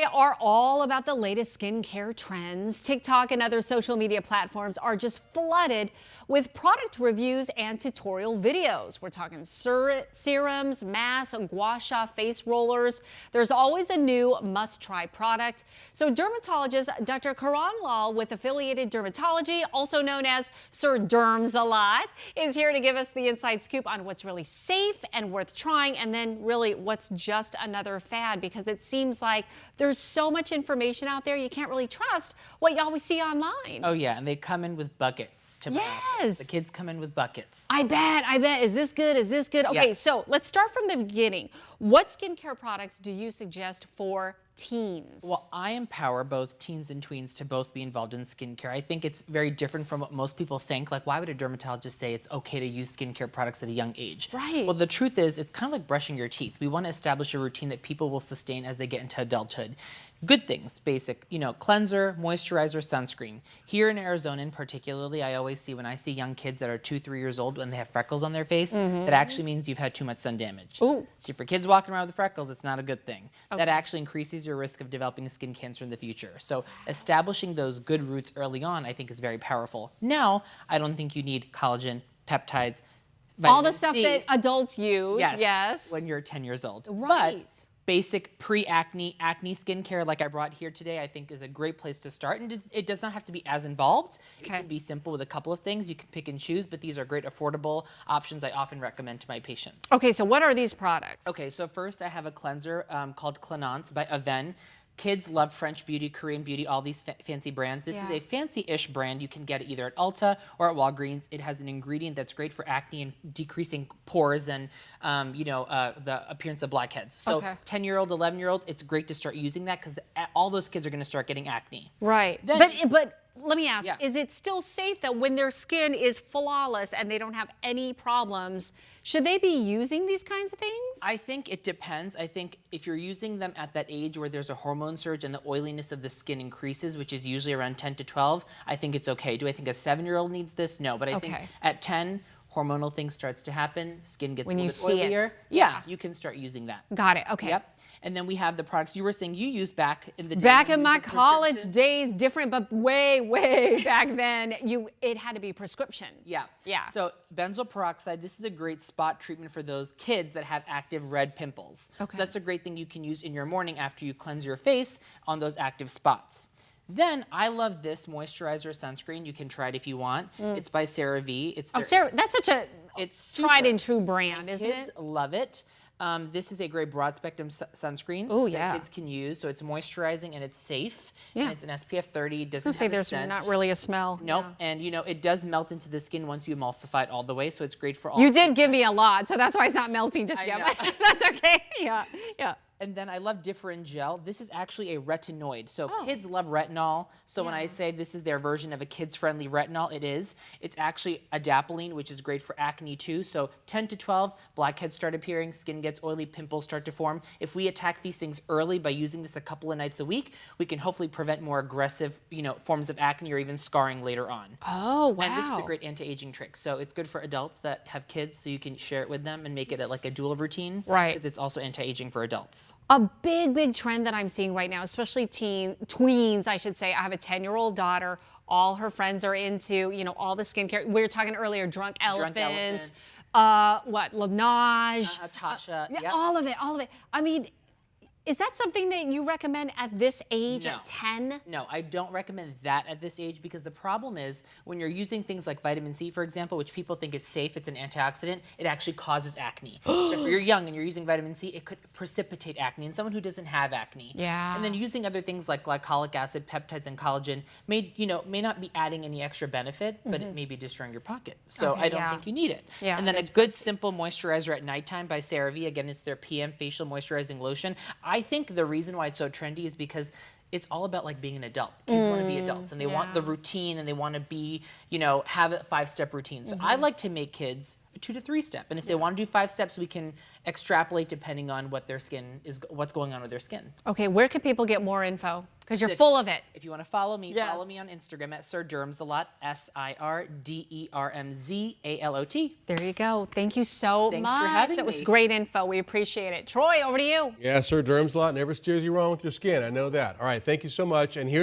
today are all about the latest skincare trends. TikTok and other social media platforms are just flooded with product reviews and tutorial videos. We're talking serums, masks, gua sha face rollers. There's always a new must-try product. So dermatologist Dr. Karan Lal with Affiliated Dermatology, also known as Sir Derms a lot, is here to give us the inside scoop on what's really safe and worth trying, and then really what's just another fad, because it seems like there's so much information out there you can't really trust what you always see online. Oh yeah, and they come in with buckets to my office. The kids come in with buckets. I bet. Is this good? Is this good? Okay, so let's start from the beginning. What skincare products do you suggest for teens? Well, I empower both teens and tweens to both be involved in skincare. I think it's very different from what most people think. Like, why would a dermatologist say it's okay to use skincare products at a young age? Right. Well, the truth is, it's kind of like brushing your teeth. We want to establish a routine that people will sustain as they get into adulthood. Good things, basic, cleanser, moisturizer, sunscreen. Here in Arizona, in particularly, I always see when I see young kids that are 2, 3 years old and they have freckles on their face, that actually means you've had too much sun damage. Ooh. So for kids walking around with freckles, it's not a good thing. Okay. That actually increases your risk of developing skin cancer in the future. So establishing those good roots early on, I think, is very powerful. Now, I don't think you need collagen, peptides, all the stuff that adults use. Yes. When you're 10 years old. Right. But basic pre-acne, acne skincare like I brought here today, I think is a great place to start. And it does not have to be as involved. Okay. It can be simple with a couple of things. You can pick and choose, but these are great affordable options I often recommend to my patients. Okay, so what are these products? Okay, so first I have a cleanser called Clenance by Aven. Kids love French Beauty, Korean Beauty, all these fancy brands. This is a fancy-ish brand. You can get it either at Ulta or at Walgreens. It has an ingredient that's great for acne and decreasing pores and, the appearance of blackheads. So 10-year-old, 11-year-olds, it's great to start using that because all those kids are going to start getting acne. Right. But let me ask, is it still safe that when their skin is flawless and they don't have any problems, should they be using these kinds of things? I think it depends. I think if you're using them at that age where there's a hormone surge and the oiliness of the skin increases, which is usually around 10 to 12, I think it's okay. Do I think a 7-year-old needs this? No, but I think at 10, hormonal things starts to happen, skin gets a little bit oilier. Yeah, you can start using that. Got it, okay. Yep. And then we have the products you were saying you used back in the day. Back in my college days, different, but way back then, it had to be prescription. Yeah. So benzoyl peroxide, this is a great spot treatment for those kids that have active red pimples. Okay. So that's a great thing you can use in your morning after you cleanse your face on those active spots. Then I love this moisturizer sunscreen. You can try it if you want. It's by CeraVe. That's such a tried and true brand, isn't it? Kids love it. This is a great broad spectrum sunscreen that kids can use. So it's moisturizing and it's safe. And it's an SPF 30. Doesn't have a scent. There's not really a smell. Nope. And it does melt into the skin once you emulsify it all the way. So it's great for all. You did give me a lot, so that's why it's not melting just yet. That's okay. Yeah. And then I love Differin Gel. This is actually a retinoid. So kids love retinol. So when I say this is their version of a kids-friendly retinol, it is. It's actually adapalene, which is great for acne too. So 10 to 12, blackheads start appearing, skin gets oily, pimples start to form. If we attack these things early by using this a couple of nights a week, we can hopefully prevent more aggressive, forms of acne or even scarring later on. Oh, wow. And this is a great anti-aging trick. So it's good for adults that have kids, so you can share it with them and make it like a dual routine. Right. Because it's also anti-aging for adults. A big trend that I'm seeing right now, especially tweens, I should say. I have a 10-year-old daughter. All her friends are into, all the skincare. We were talking earlier, Drunk Elephant. Laneige. Tasha. All of it. I mean, is that something that you recommend at this age, at 10? No, I don't recommend that at this age because the problem is when you're using things like vitamin C, for example, which people think is safe, it's an antioxidant, it actually causes acne. So if you're young and you're using vitamin C, it could precipitate acne in someone who doesn't have acne. Yeah. And then using other things like glycolic acid, peptides, and collagen may not be adding any extra benefit, but it may be destroying your pocket. So I don't think you need it. Yeah, and then a good simple moisturizer at nighttime by CeraVe. Again, it's their PM facial moisturizing lotion. I think the reason why it's so trendy is because it's all about being an adult. Kids want to be adults and they want the routine and they want to be, have a 5-step routine. So I like to make kids a 2 to 3 step. And if they want to do 5 steps, we can extrapolate depending on what their skin is, what's going on with their skin. Okay, where can people get more info? Because you're full of it. If you want to follow me, Yes. follow me on Instagram at Sir Dermsalot, SirDermzalot. There you go. Thank you so Thanks much. for having That was me. great info. We appreciate it. Troy, over to you. Yeah, Sir Dermsalot never steers you wrong with your skin. I know that. All right, thank you so much. And here